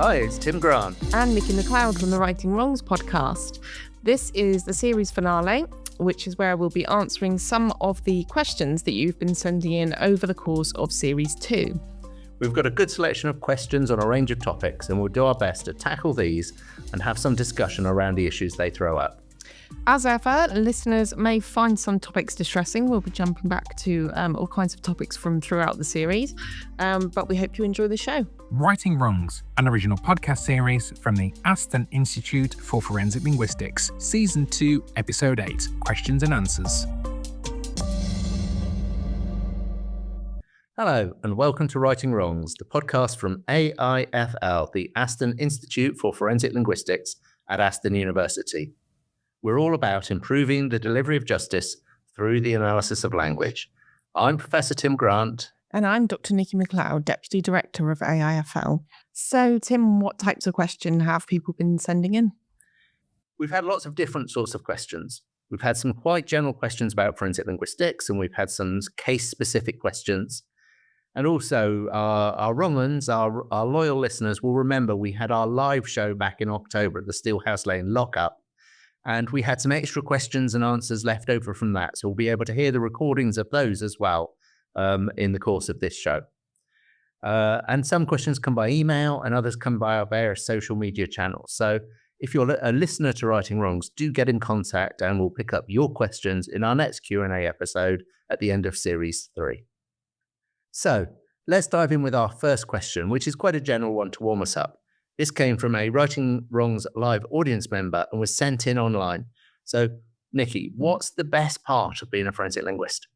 Hi, it's Tim Grant. And Nicci McLeod from the Writing Wrongs podcast. This is the series finale, which is where we'll be answering some of the questions that you've been sending in over the course of series 2. We've got a good selection of questions on a range of topics, and we'll do our best to tackle these and have some discussion around the issues they throw up. As ever, listeners may find some topics distressing. We'll be jumping back to all kinds of topics from throughout the series, but we hope you enjoy the show. Writing Wrongs, an original podcast series from the Aston Institute for Forensic Linguistics, Season 2, Episode 8, Questions and Answers. Hello, and welcome to Writing Wrongs, the podcast from AIFL, the Aston Institute for Forensic Linguistics at Aston University. We're all about improving the delivery of justice through the analysis of language. I'm Professor Tim Grant. And I'm Dr. Nicci McLeod, Deputy Director of AIFL. So, Tim, what types of questions have people been sending in? We've had lots of different sorts of questions. We've had some quite general questions about forensic linguistics, and we've had some case-specific questions. And also, our wrong ones, our loyal listeners will remember we had our live show back in October at the Steelhouse Lane lockup. And we had some extra questions and answers left over from that. So we'll be able to hear the recordings of those as well in the course of this show. And some questions come by email and others come by our various social media channels. So if you're a listener to Writing Wrongs, do get in contact and we'll pick up your questions in our next Q&A episode at the end of Series 3. So let's dive in with our first question, which is quite a general one to warm us up. This came from a Writing Wrongs live audience member and was sent in online. So, Nicci, what's the best part of being a forensic linguist?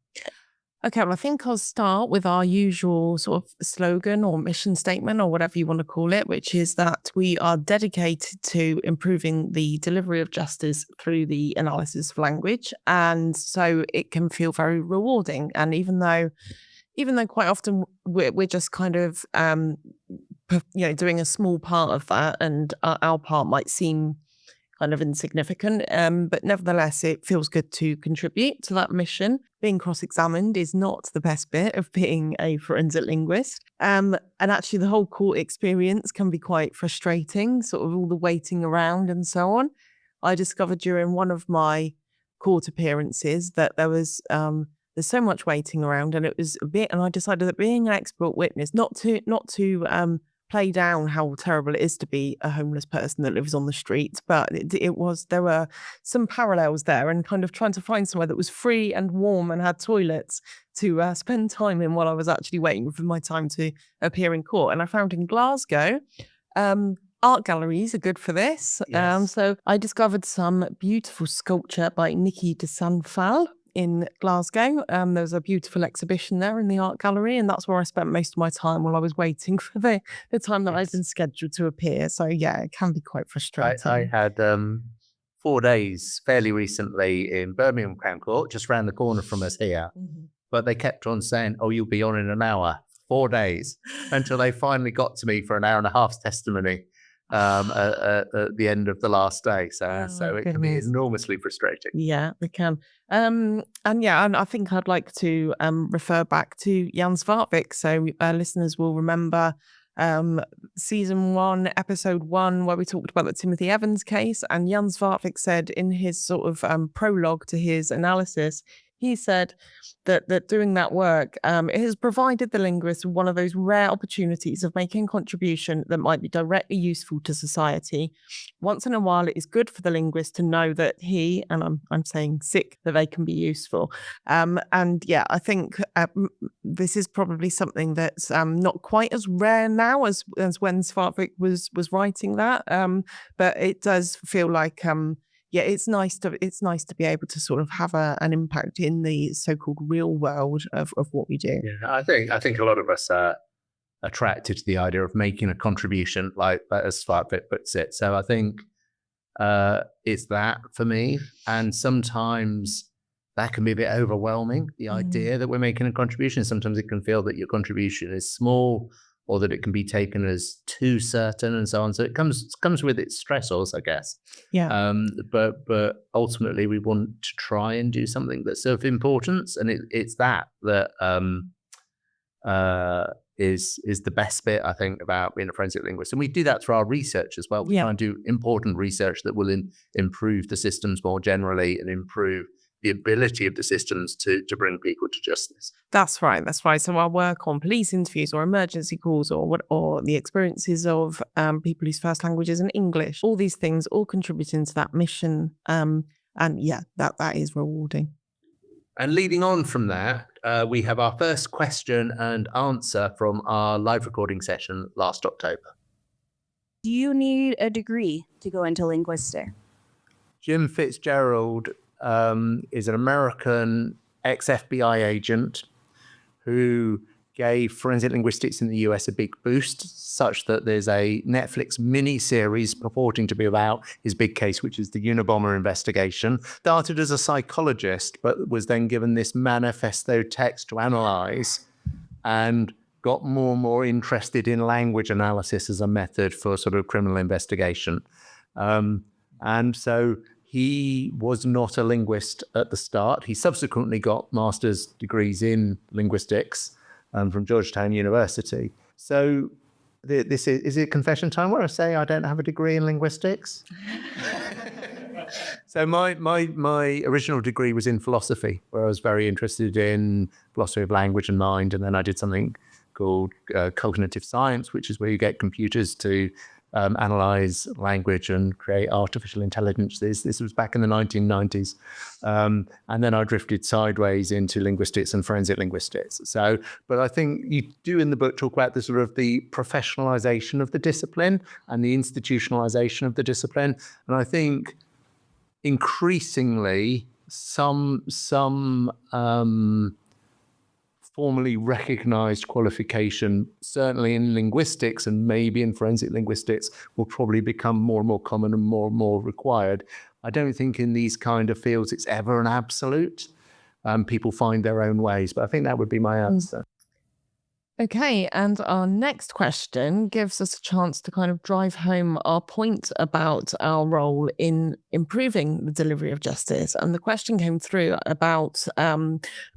Okay, well, I think I'll start with our usual sort of slogan or mission statement or whatever you want to call it, which is that we are dedicated to improving the delivery of justice through the analysis of language. And so it can feel very rewarding. And even though quite often we're just kind of, doing a small part of that, and our part might seem kind of insignificant, but nevertheless, it feels good to contribute to that mission. Being cross-examined is not the best bit of being a forensic linguist. And actually, the whole court experience can be quite frustrating, sort of all the waiting around and so on. I discovered during one of my court appearances that there's so much waiting around, and it was a bit. And I decided that being an expert witness, not to play down how terrible it is to be a homeless person that lives on the streets, but there were some parallels there, and kind of trying to find somewhere that was free and warm and had toilets to spend time in while I was actually waiting for my time to appear in court. And I found in Glasgow, art galleries are good for this. Yes. So I discovered some beautiful sculpture by Nicci de Sanfal in Glasgow. There was a beautiful exhibition there in the art gallery, and that's where I spent most of my time while I was waiting for the time that I'd been scheduled to appear. So yeah, it can be quite frustrating. I had 4 days fairly recently in Birmingham Crown Court, just round the corner from us here. Mm-hmm. But they kept on saying, "Oh, you'll be on in an hour." 4 days until they finally got to me for an hour and a half's testimony at the end of the last day. So it can be enormously frustrating. Yeah, it can. And I think I'd like to refer back to Jan Svartvik. So listeners will remember Season 1, Episode 1, where we talked about the Timothy Evans case. And Jan Svartvik said in his sort of prologue to his analysis, he said that doing that work, it has provided the linguist one of those rare opportunities of making a contribution that might be directly useful to society. Once in a while, it is good for the linguist to know that he, and I'm saying sick, that they can be useful. I think this is probably something that's not quite as rare now as when Svartvik was writing that, but it does feel like it's nice to be able to sort of have an impact in the so-called real world of what we do. Yeah, I think a lot of us are attracted to the idea of making a contribution, like as Svartvik puts it. So I think it's that for me, and sometimes that can be a bit overwhelming. The idea that we're making a contribution. Sometimes it can feel that your contribution is small, or that it can be taken as too certain and so on. So it comes with its stressors, I guess. Yeah. But ultimately we want to try and do something that's of importance. And it's that is the best bit, I think, about being a forensic linguist. And we do that through our research as well. We try and do important research that will improve the systems more generally and improve the ability of the systems to bring people to justice. That's right. So our work on police interviews or emergency calls or the experiences of people whose first language isn't English, all these things all contributing to that mission. That is rewarding. And leading on from that, we have our first question and answer from our live recording session last October. Do you need a degree to go into linguistics? Jim Fitzgerald is an American ex-FBI agent who gave forensic linguistics in the US a big boost, such that there's a Netflix mini-series purporting to be about his big case, which is the Unabomber investigation. Started as a psychologist, but was then given this manifesto text to analyze and got more and more interested in language analysis as a method for sort of criminal investigation. And so he was not a linguist at the start. He subsequently got master's degrees in linguistics from Georgetown University. So this is it confession time where I say I don't have a degree in linguistics? So my original degree was in philosophy, where I was very interested in philosophy of language and mind. And then I did something called cognitive science, which is where you get computers to analyze language and create artificial intelligences. This was back in the 1990s. And then I drifted sideways into linguistics and forensic linguistics. But I think you do in the book talk about the sort of the professionalization of the discipline and the institutionalization of the discipline. And I think increasingly some formally recognized qualification, certainly in linguistics and maybe in forensic linguistics, will probably become more and more common and more required. I don't think in these kind of fields it's ever an absolute. People find their own ways, but I think that would be my answer. Okay, and our next question gives us a chance to kind of drive home our point about our role in improving the delivery of justice. And the question came through about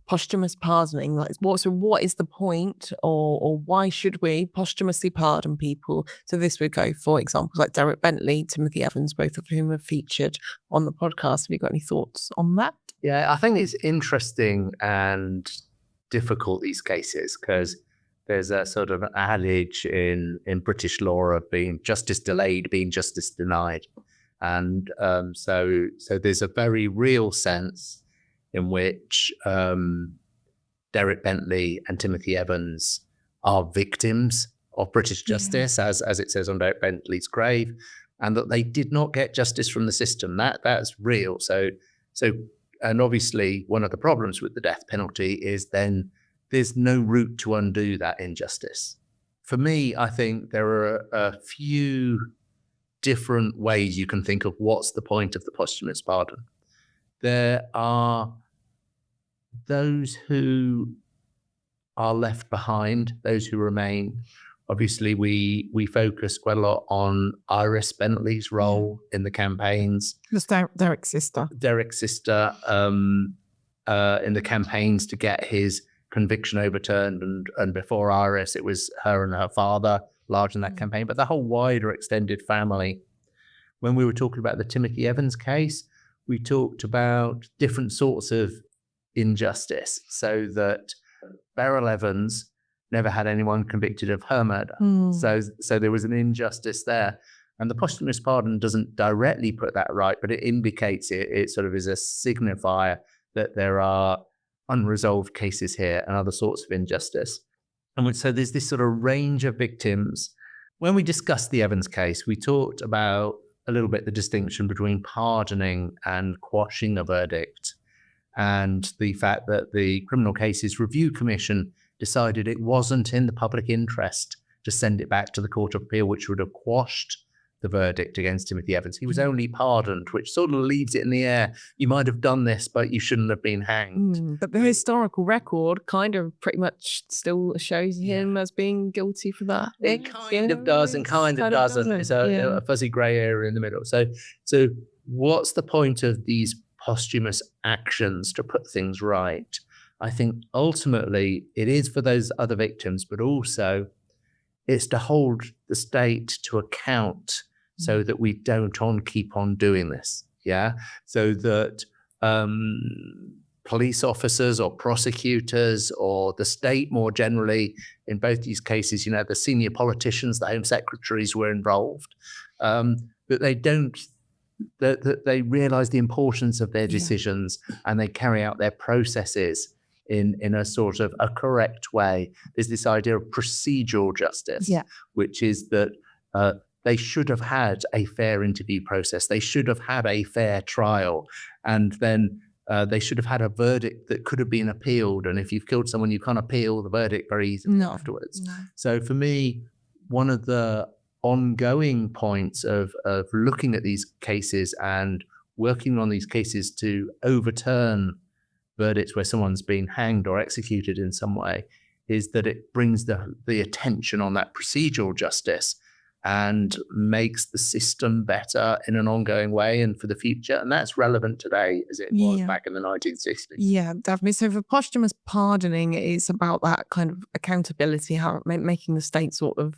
posthumous pardoning. Like, what is the point, or why should we posthumously pardon people? So this would go for examples like Derek Bentley, Timothy Evans, both of whom have featured on the podcast. Have you got any thoughts on that? Yeah, I think it's interesting and difficult, these cases, because there's a sort of adage in British law of being justice delayed, being justice denied. And so there's a very real sense in which Derek Bentley and Timothy Evans are victims of British justice, as it says on Derek Bentley's grave, and that they did not get justice from the system. That's real. So and obviously one of the problems with the death penalty is then there's no route to undo that injustice. For me, I think there are a few different ways you can think of what's the point of the posthumous pardon. There are those who are left behind, those who remain. Obviously, we focus quite a lot on Iris Bentley's role in the campaigns. Just Derek's sister. Derek's sister in the campaigns to get his conviction overturned, and before Iris, it was her and her father large in that campaign, but the whole wider extended family. When we were talking about the Timothy Evans case, we talked about different sorts of injustice, so that Beryl Evans never had anyone convicted of her murder. So there was an injustice there. And the posthumous pardon doesn't directly put that right, but it indicates it sort of is a signifier that there are unresolved cases here and other sorts of injustice. And so there's this sort of range of victims. When we discussed the Evans case, we talked about a little bit the distinction between pardoning and quashing a verdict, and the fact that the Criminal Cases Review Commission decided it wasn't in the public interest to send it back to the Court of Appeal, which would have quashed the verdict against Timothy Evans. He was only pardoned, which sort of leaves it in the air. You might have done this, but you shouldn't have been hanged. But the historical record kind of pretty much still shows him as being guilty for that. It kind of does and kind of doesn't. It's a fuzzy grey area in the middle. So what's the point of these posthumous actions to put things right? I think ultimately it is for those other victims, but also it's to hold the state to account so that we don't keep on doing this. Yeah. So that police officers or prosecutors or the state more generally, in both these cases, the senior politicians, the home secretaries were involved, that they don't, that they realize the importance of their decisions and they carry out their processes in a sort of a correct way. There's this idea of procedural justice, which is that they should have had a fair interview process. They should have had a fair trial. And then they should have had a verdict that could have been appealed. And if you've killed someone, you can't appeal the verdict very easily afterwards. No. So for me, one of the ongoing points of looking at these cases and working on these cases to overturn verdicts where someone's been hanged or executed in some way is that it brings the attention on that procedural justice and makes the system better in an ongoing way and for the future. And that's relevant today as it was back in the 1960s. Yeah, definitely. So for posthumous pardoning, it's about that kind of accountability, how making the state sort of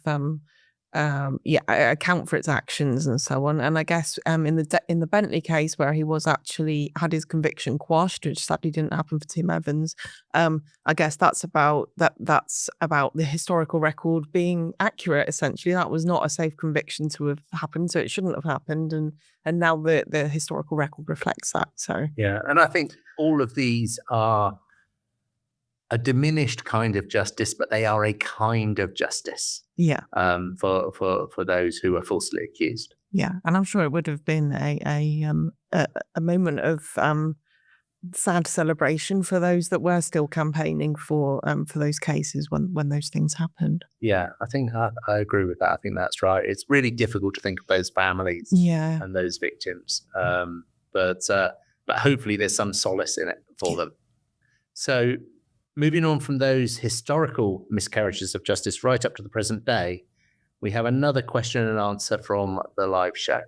account for its actions and so on. And I guess in the Bentley case, where he was actually had his conviction quashed, which sadly didn't happen for Tim Evans, I guess that's about the historical record being accurate. Essentially, that was not a safe conviction to have happened, so it shouldn't have happened, and now the historical record reflects that. So and I think all of these are a diminished kind of justice, but they are a kind of justice. For those who are falsely accused. Yeah, and I'm sure it would have been a moment of sad celebration for those that were still campaigning for those cases when those things happened. Yeah, I think I agree with that. I think that's right. It's really difficult to think of those families and those victims, but hopefully there's some solace in it for them. So, moving on from those historical miscarriages of justice right up to the present day, we have another question and answer from the live show.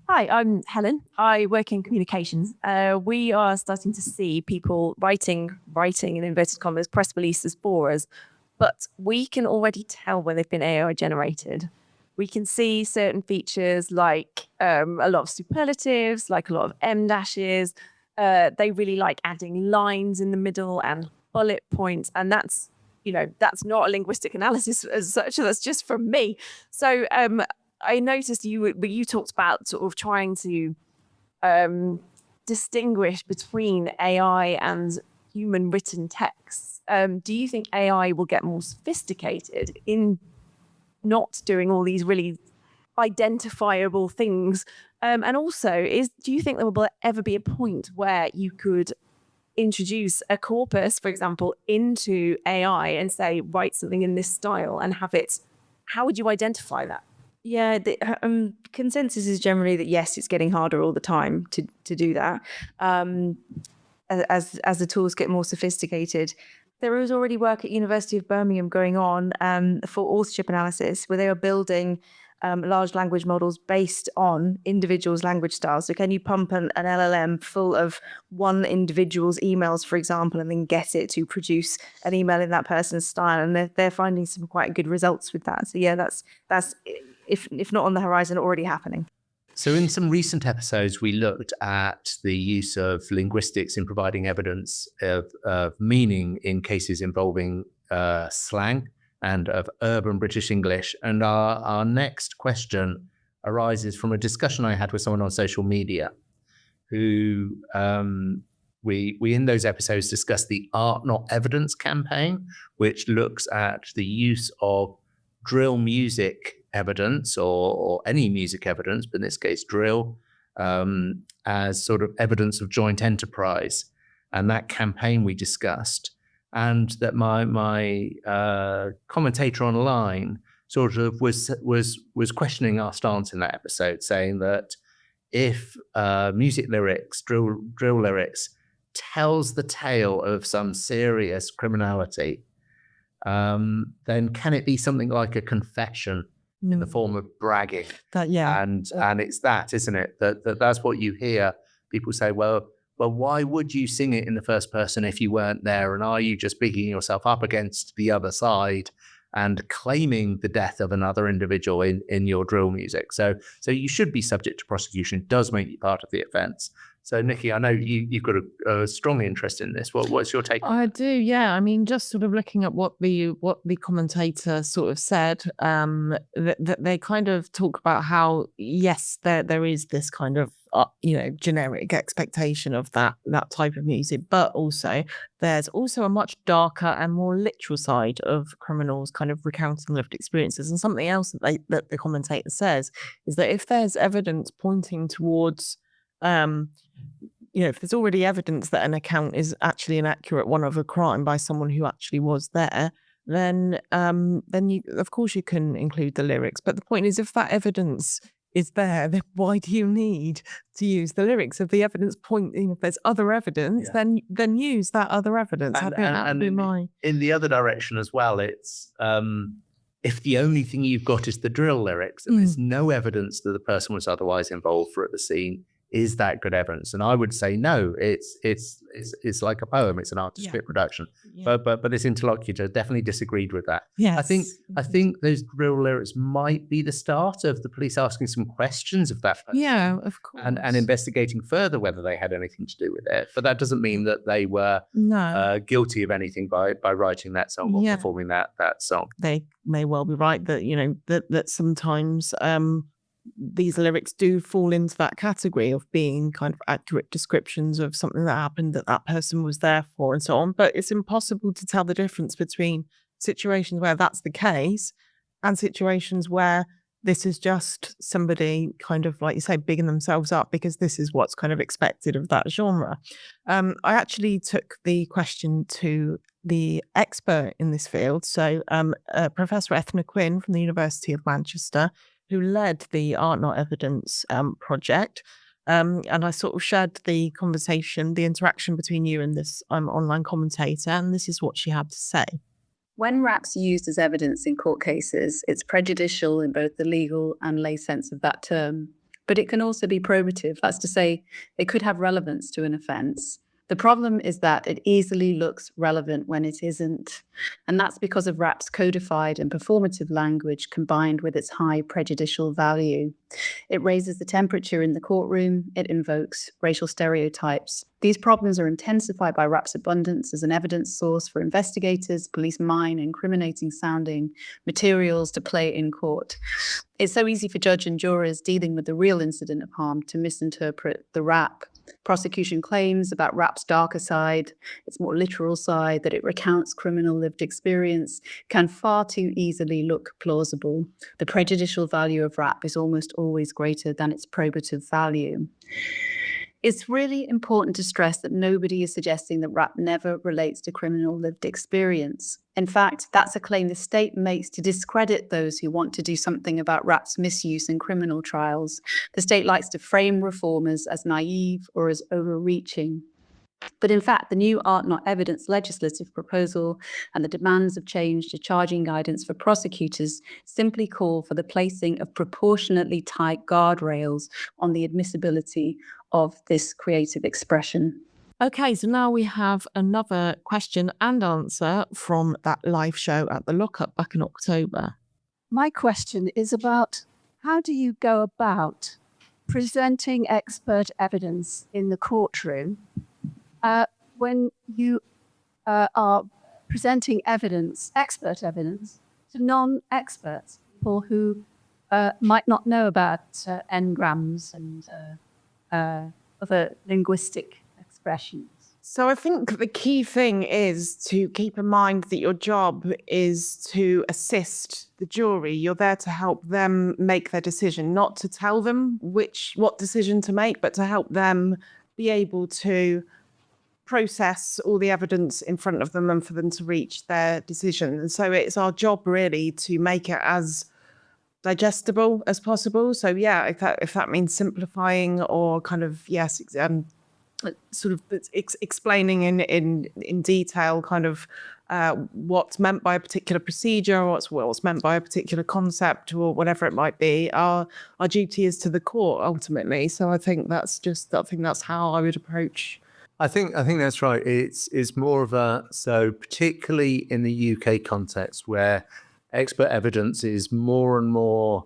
Hi, I'm Helen. I work in communications. We are starting to see people writing in inverted commas, press releases for us, but we can already tell when they've been AI generated. We can see certain features like a lot of superlatives, like a lot of M dashes. They really like adding lines in the middle and bullet points, and that's not a linguistic analysis as such. That's just from me. So I noticed you talked about sort of trying to distinguish between AI and human written texts. Do you think AI will get more sophisticated in not doing all these really identifiable things? And also, do you think there will ever be a point where you could introduce a corpus, for example, into AI and say, write something in this style and have it, how would you identify that? Yeah, the consensus is generally that yes, it's getting harder all the time to do that. As the tools get more sophisticated. There is already work at University of Birmingham going on for authorship analysis, where they are building large language models based on individuals' language styles. So can you pump an LLM full of one individual's emails, for example, and then get it to produce an email in that person's style? And they're finding some quite good results with that. So yeah, that's if not on the horizon, already happening. So in some recent episodes, we looked at the use of linguistics in providing evidence of meaning in cases involving slang and of urban British English. And our next question arises from a discussion I had with someone on social media who we in those episodes discussed the Art Not Evidence campaign, which looks at the use of drill music evidence or any music evidence, but in this case drill, as sort of evidence of joint enterprise. And that campaign we discussed, and that my commentator online sort of was questioning our stance in that episode, saying that if music lyrics, drill lyrics, tells the tale of some serious criminality, then can it be something like a confession in the form of bragging? And it's that, isn't it? That's what you hear people say. Well, well, why would you sing it in the first person if you weren't there? And are you just bigging yourself up against the other side and claiming the death of another individual in your drill music? So you should be subject to prosecution. It does make you part of the offence. So, Nicci, I know you've got a strong interest in this. What's your take? I do, yeah. I mean, just sort of looking at what the commentator sort of said, that they kind of talk about how, yes, there is this kind of generic expectation of that type of music, but also there's also a much darker and more literal side of criminals kind of recounting lived experiences. And something else that the commentator says is that if there's evidence pointing towards if there's already evidence that an account is actually an accurate one of a crime by someone who actually was there, then you, of course, you can include the lyrics. But the point is, if that evidence is there, then why do you need to use the lyrics? If the evidence if there's other evidence, then use that other evidence. In the other direction as well, it's if the only thing you've got is the drill lyrics and there's no evidence that the person was otherwise involved at the scene, is that good evidence? And I would say no. It's like a poem. It's an artist production. Yeah. But this interlocutor definitely disagreed with that. Yes. I think those drill lyrics might be the start of the police asking some questions of that person. Yeah, of course. And investigating further whether they had anything to do with it. But that doesn't mean that they were guilty of anything by writing that song or performing that song. They may well be right that that sometimes these lyrics do fall into that category of being kind of accurate descriptions of something that happened that person was there for and so on. But it's impossible to tell the difference between situations where that's the case and situations where this is just somebody kind of, like you say, bigging themselves up because this is what's kind of expected of that genre. I actually took the question to the expert in this field. So Professor Ethna Quinn from the University of Manchester, who led the Art Not Evidence project. And I sort of shared the conversation, the interaction between you and this online commentator, and this is what she had to say. When rap's used as evidence in court cases, it's prejudicial in both the legal and lay sense of that term. But it can also be probative. That's to say, it could have relevance to an offence. The problem is that it easily looks relevant when it isn't. And that's because of rap's codified and performative language combined with its high prejudicial value. It raises the temperature in the courtroom. It invokes racial stereotypes. These problems are intensified by rap's abundance as an evidence source for investigators, police mine incriminating sounding materials to play in court. It's so easy for judge and jurors dealing with the real incident of harm to misinterpret the rap. Prosecution claims about rap's darker side, its more literal side, that it recounts criminal lived experience, can far too easily look plausible. The prejudicial value of rap is almost always greater than its probative value. It's really important to stress that nobody is suggesting that rap never relates to criminal lived experience. In fact, that's a claim the state makes to discredit those who want to do something about rap's misuse in criminal trials. The state likes to frame reformers as naive or as overreaching. But in fact, the new Art Not Evidence legislative proposal and the demands of change to charging guidance for prosecutors simply call for the placing of proportionately tight guardrails on the admissibility of this creative expression. Okay, so now we have another question and answer from that live show at the Lockup back in October. My question is about how do you go about presenting expert evidence in the courtroom when you are presenting evidence, expert evidence, to non-experts, people who might not know about n-grams and other linguistic expressions. So I think the key thing is to keep in mind that your job is to assist the jury. You're there to help them make their decision, not to tell them what decision to make, but to help them be able to process all the evidence in front of them and for them to reach their decision. And so it's our job really to make it as digestible as possible. So yeah, if that means simplifying or kind of sort of explaining in detail kind of what's meant by a particular procedure or what's meant by a particular concept or whatever it might be, our duty is to the court ultimately. So I think that's how I would approach I think that's right. It's more of a, so particularly in the UK context where expert evidence is more and more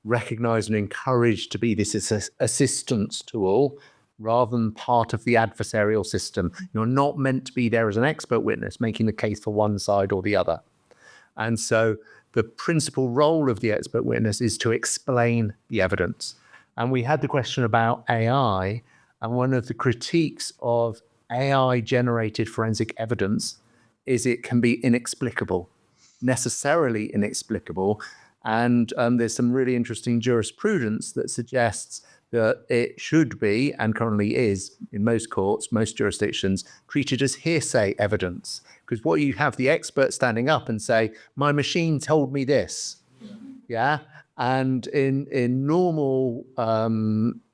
recognised and encouraged to be this assistance tool rather than part of the adversarial system. You're not meant to be there as an expert witness making the case for one side or the other. And so the principal role of the expert witness is to explain the evidence. And we had the question about AI, and one of the critiques of AI-generated forensic evidence is it can be inexplicable, necessarily inexplicable. And there's some really interesting jurisprudence that suggests that it should be, and currently is, in most courts, most jurisdictions, treated as hearsay evidence. Because what you have the expert standing up and say, my machine told me this. Yeah. And in normal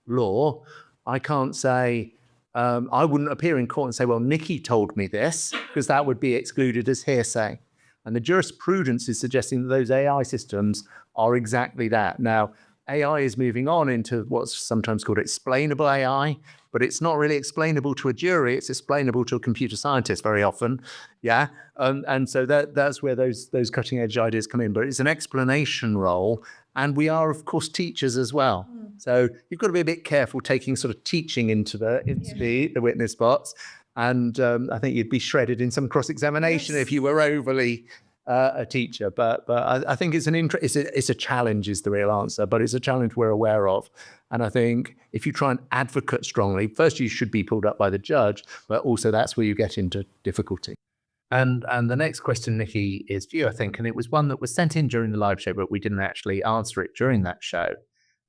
law, I can't say, I wouldn't appear in court and say, well, Nicci told me this, because that would be excluded as hearsay. And the jurisprudence is suggesting that those AI systems are exactly that. Now, AI is moving on into what's sometimes called explainable AI, but it's not really explainable to a jury. It's explainable to a computer scientist very often. Yeah. And so that's where those cutting edge ideas come in. But it's an explanation role. And we are, of course, teachers as well. So you've got to be a bit careful taking sort of teaching into the witness box. And I think you'd be shredded in some cross-examination if you were overly a teacher. But I think it's a challenge is the real answer, but it's a challenge we're aware of. And I think if you try and advocate strongly, first you should be pulled up by the judge, but also that's where you get into difficulty. And the next question, Nicci, is for you, I think, and it was one that was sent in during the live show, but we didn't actually answer it during that show.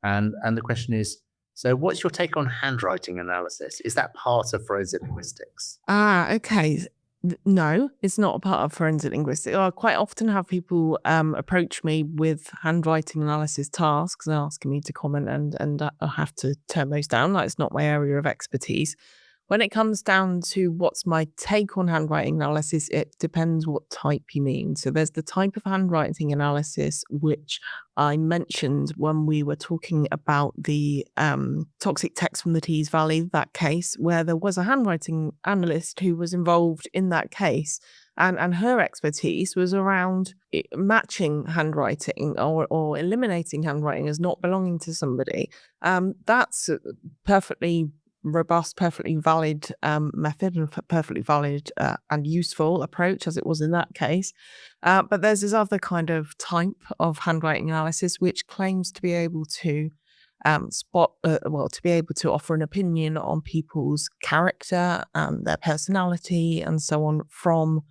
And the question is, so what's your take on handwriting analysis? Is that part of forensic linguistics? Okay. No, it's not a part of forensic linguistics. I quite often have people approach me with handwriting analysis tasks and asking me to comment, and I have to turn those down. Like, it's not my area of expertise. When it comes down to what's my take on handwriting analysis, it depends what type you mean. So there's the type of handwriting analysis which I mentioned when we were talking about the toxic text from the Tees Valley, that case, where there was a handwriting analyst who was involved in that case. And her expertise was around matching handwriting or eliminating handwriting as not belonging to somebody. That's perfectly robust, perfectly valid method and perfectly valid and useful approach as it was in that case. But there's this other kind of type of handwriting analysis which claims to be able to to be able to offer an opinion on people's character, their personality and so on from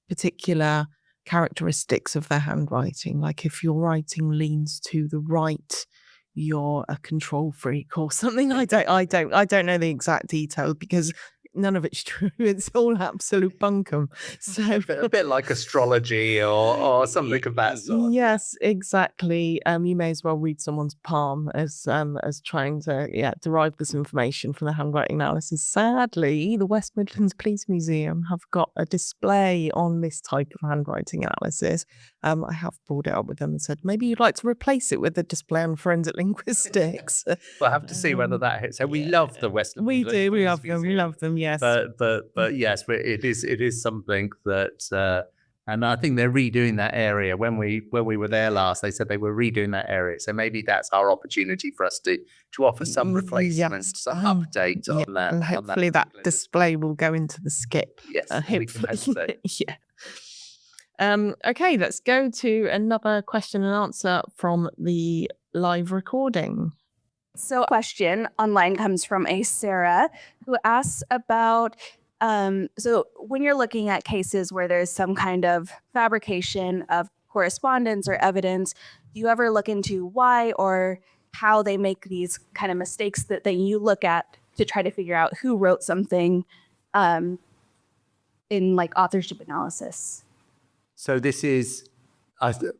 particular characteristics of their handwriting. Like if your writing leans to the right, you're a control freak or something. I don't know the exact details because none of it's true. It's all absolute bunkum. So a bit like astrology or something of that sort. Yes, exactly. You may as well read someone's palm as trying to derive this information from the handwriting analysis. Sadly, the West Midlands Police Museum have got a display on this type of handwriting analysis. I have brought it up with them and said, maybe you'd like to replace it with a display on forensic linguistics. We'll have to see whether that hits. So we love the West Midlands. We do. We love them. We love them. Yes. But yes, it is something that, and I think they're redoing that area. When we were there last, they said they were redoing that area. So maybe that's our opportunity for us to offer some replacements, some update on that. And hopefully that display will go into the skip. Yes, hopefully. Yeah. Okay, let's go to another question and answer from the live recording. So a question online comes from a Sarah who asks about, so when you're looking at cases where there's some kind of fabrication of correspondence or evidence, do you ever look into why or how they make these kind of mistakes that you look at to try to figure out who wrote something in like authorship analysis? So this is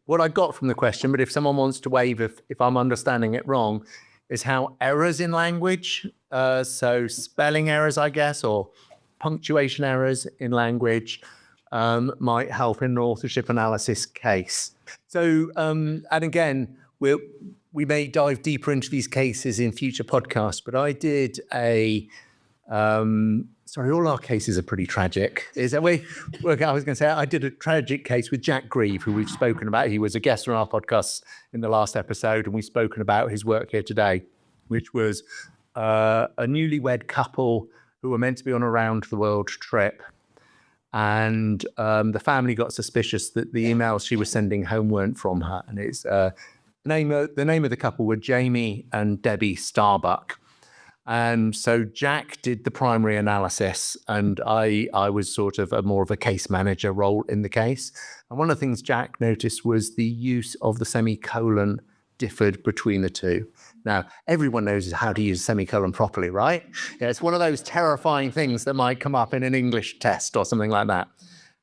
what I got from the question, but if someone wants to waive if I'm understanding it wrong, is how errors in language, so spelling errors, I guess, or punctuation errors in language might help in an authorship analysis case. So, and again, we may dive deeper into these cases in future podcasts, but I did a Sorry, all our cases are pretty tragic. I was going to say, I did a tragic case with Jack Grieve, who we've spoken about. He was a guest on our podcast in the last episode, and we've spoken about his work here today, which was a newlywed couple who were meant to be on a round-the-world trip. And the family got suspicious that the emails she was sending home weren't from her. And it's the name of the couple were Jamie and Debbie Starbuck. And so Jack did the primary analysis, and I was sort of more of a case manager role in the case. And one of the things Jack noticed was the use of the semicolon differed between the two. Now, everyone knows how to use a semicolon properly, right? Yeah, it's one of those terrifying things that might come up in an English test or something like that.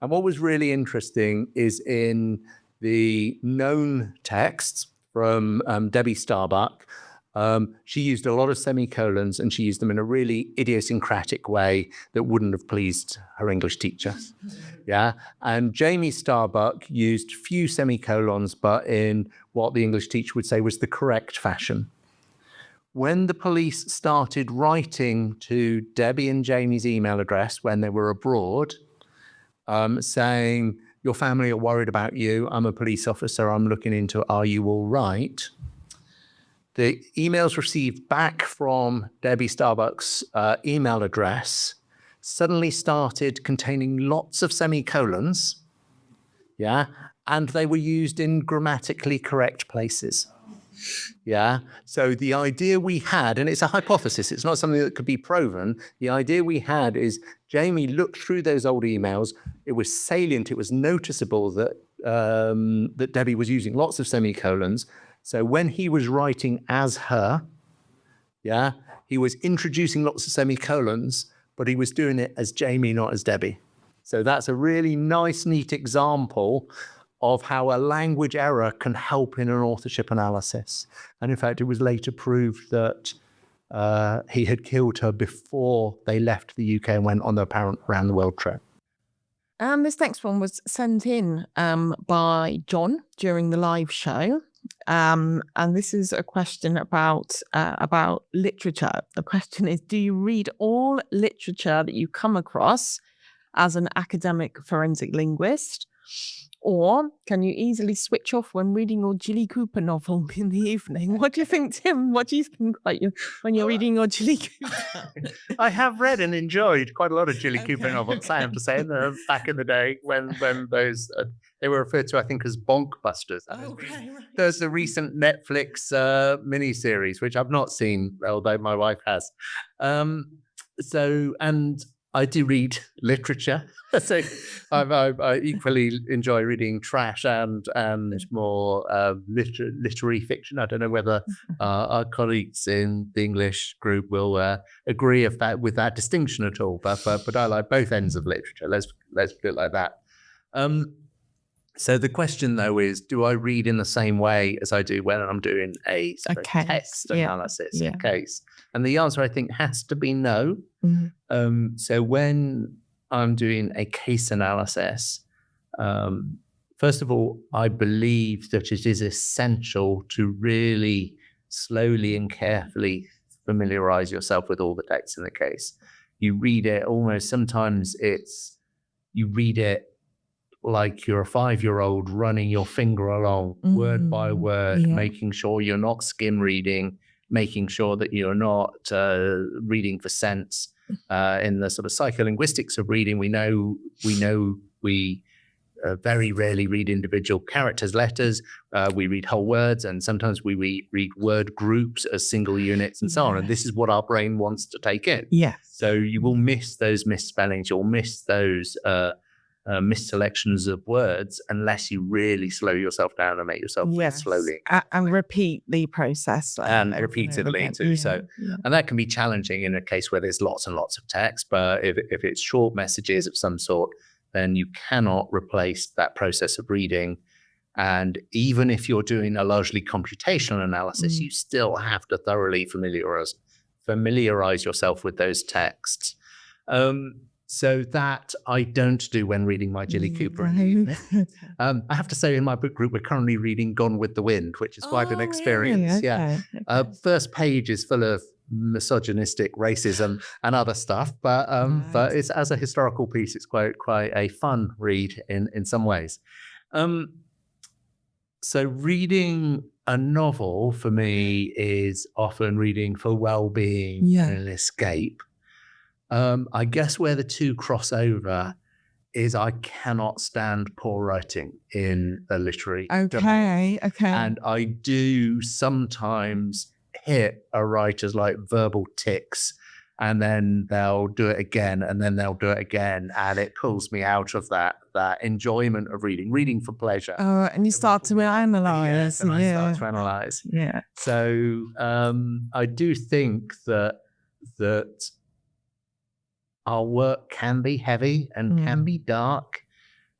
And what was really interesting is in the known texts from Debbie Starbuck, she used a lot of semicolons, and she used them in a really idiosyncratic way that wouldn't have pleased her English teacher. Yeah. And Jamie Starbuck used few semicolons, but in what the English teacher would say was the correct fashion. When the police started writing to Debbie and Jamie's email address when they were abroad, saying, your family are worried about you, I'm a police officer, I'm looking into, are you all right? The emails received back from Debbie Starbuck's email address suddenly started containing lots of semicolons, yeah, and they were used in grammatically correct places. Yeah. So the idea we had, and it's a hypothesis, it's not something that could be proven. The idea we had is Jamie looked through those old emails. It was salient. It was noticeable that that Debbie was using lots of semicolons. So when he was writing as her, yeah, he was introducing lots of semicolons, but he was doing it as Jamie, not as Debbie. So that's a really nice, neat example of how a language error can help in an authorship analysis. And in fact, it was later proved that he had killed her before they left the UK and went on their apparent round-the-world trip. This next one was sent in by John during the live show. And this is a question about literature. The question is, do you read all literature that you come across as an academic forensic linguist? Or can you easily switch off when reading your Jilly Cooper novel in the evening? What do you think, Tim? What do you think when you're reading your Jilly Cooper? I have read and enjoyed quite a lot of Jilly Cooper novels, I have to say, back in the day when those, they were referred to, I think, as bonkbusters. Okay, right. There's a recent Netflix miniseries, which I've not seen, although my wife has. And I do read literature. So I equally enjoy reading trash and more literary fiction. I don't know whether our colleagues in the English group will agree with that distinction at all. But I like both ends of literature. Let's put it like that. So the question, though, is, do I read in the same way as I do when I'm doing a text analysis, a case? And the answer, I think, has to be no. Mm-hmm. So when I'm doing a case analysis, first of all, I believe that it is essential to really slowly and carefully familiarize yourself with all the text in the case. You read it sometimes you read it like you're a 5-year-old running your finger along word by word, making sure you're not skim reading, making sure that you're not reading for sense. In the sort of psycholinguistics of reading, we know we very rarely read individual characters, letters. We read whole words, and sometimes we read word groups as single units and so on. And this is what our brain wants to take in. Yeah. So you will miss those misspellings. You'll miss those misselections of words unless you really slow yourself down and make yourself slowly. And repeat the process. And repeatedly too. And that can be challenging in a case where there's lots and lots of text, but if it's short messages of some sort, then you cannot replace that process of reading. And even if you're doing a largely computational analysis, you still have to thoroughly familiarize yourself with those texts. So that I don't do when reading my Jilly Cooper. I have to say, in my book group, we're currently reading Gone with the Wind, which is quite an experience. Really? Yeah. Okay. First page is full of misogynistic racism and other stuff, but it's, as a historical piece, it's quite a fun read in some ways. So reading a novel for me is often reading for well-being and an escape. I guess where the two cross over is I cannot stand poor writing in a literary domain. Okay. And I do sometimes hit a writer's like verbal tics, and then they'll do it again, and then they'll do it again, and it pulls me out of that enjoyment of reading for pleasure. Oh, and you start to analyze. I start to analyze. Yeah. So I do think that our work can be heavy and can be dark,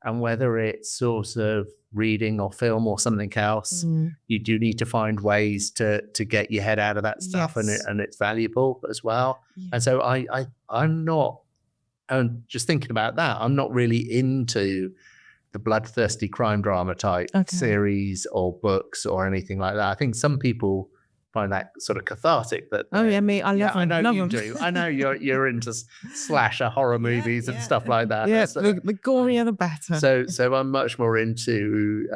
and whether it's sort of reading or film or something else, you do need to find ways to get your head out of that stuff, and it's valuable as well. And so I'm not, and just thinking about that, I'm not really into the bloodthirsty crime drama type series or books or anything like that. I think some people find that sort of cathartic. That I love them. I know love you them. do. I know you're into slasher horror movies and stuff like that. Yeah, So, the gorier the better. so I'm much more into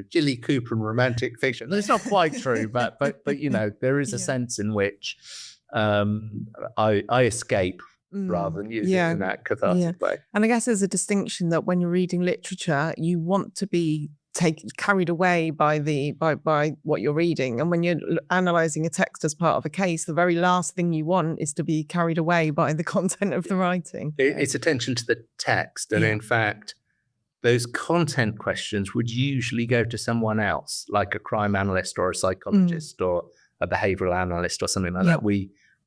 Jilly Cooper and romantic fiction. It's not quite true, but there is a sense in which I escape rather than use it in that cathartic way. And I guess there's a distinction that when you're reading literature, you want to be carried away by what you're reading, and when you're analysing a text as part of a case, the very last thing you want is to be carried away by the content of the writing. It's attention to the text, and in fact, those content questions would usually go to someone else, like a crime analyst or a psychologist or a behavioural analyst or something like that.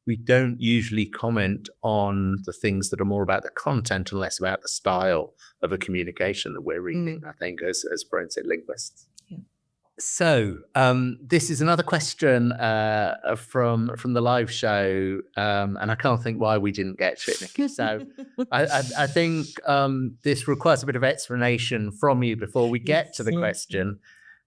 We don't usually comment on the things that are more about the content and less about the style of a communication that we're reading, I think, as forensic linguists. Yeah. So this is another question from the live show, and I can't think why we didn't get to it, Nicci. So I think this requires a bit of explanation from you before we get to the question.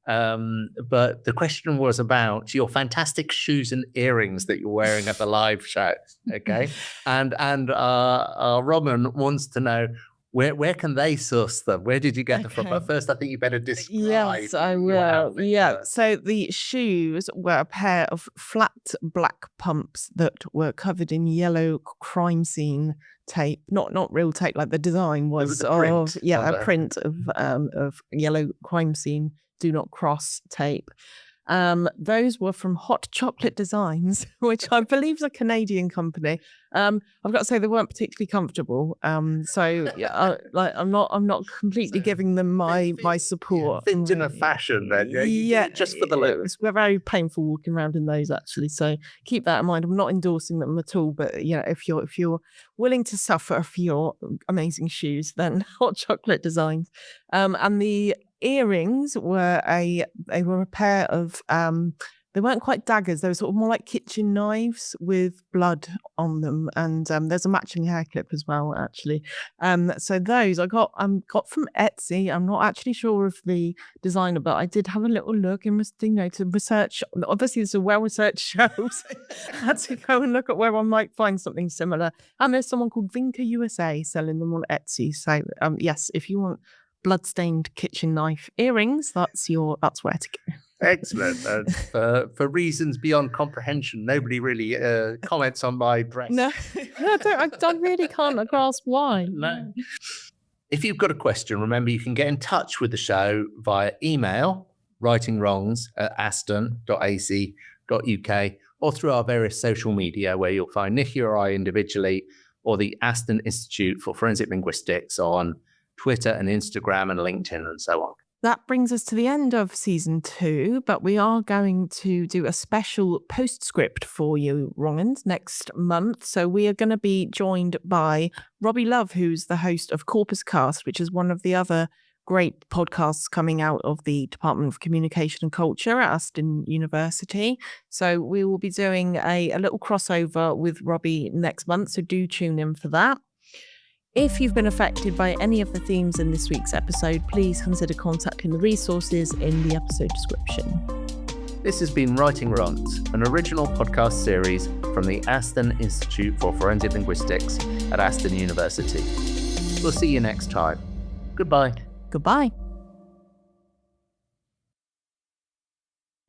But the question was about your fantastic shoes and earrings that you're wearing at the live show. Okay. and our Robin wants to know, where can they source them? Where did you get them from? But first, I think you better describe. Yes, I will. Yeah. So the shoes were a pair of flat black pumps that were covered in yellow crime scene tape. Not real tape, like the design was a print of yellow crime scene do not cross tape. Those were from Hot Chocolate Designs, which I believe is a Canadian company. I've got to say they weren't particularly comfortable. I'm not completely giving them my support. Fit in a fashion then, just for the look. It was very painful walking around in those actually. So keep that in mind. I'm not endorsing them at all, but if you're willing to suffer for your amazing shoes, then Hot Chocolate Designs. And the earrings were a pair of they weren't quite daggers, they were sort of more like kitchen knives with blood on them, and there's a matching hair clip as well actually. So those I got from Etsy. I'm not actually sure of the designer, but I did have a little look and to research. Obviously it's a well-researched show, so I had to go and look at where I might find something similar, and there's someone called Vinca USA selling them on Etsy. So yes, if you want bloodstained kitchen knife earrings, that's where to go. Excellent. For reasons beyond comprehension, nobody really comments on my dress. No, I really can't grasp why. No. If you've got a question, remember you can get in touch with the show via email, writingwrongs@aston.ac.uk, or through our various social media, where you'll find Nicci or I individually, or the Aston Institute for Forensic Linguistics on Twitter and Instagram and LinkedIn and so on. That brings us to the end of season 2, but we are going to do a special postscript for you, Wrong'uns, next month. So we are going to be joined by Robbie Love, who's the host of Corpus Cast, which is one of the other great podcasts coming out of the Department of Communication and Culture at Aston University. So we will be doing a little crossover with Robbie next month, so do tune in for that. If you've been affected by any of the themes in this week's episode, please consider contacting the resources in the episode description. This has been Writing Wrongs, an original podcast series from the Aston Institute for Forensic Linguistics at Aston University. We'll see you next time. Goodbye. Goodbye.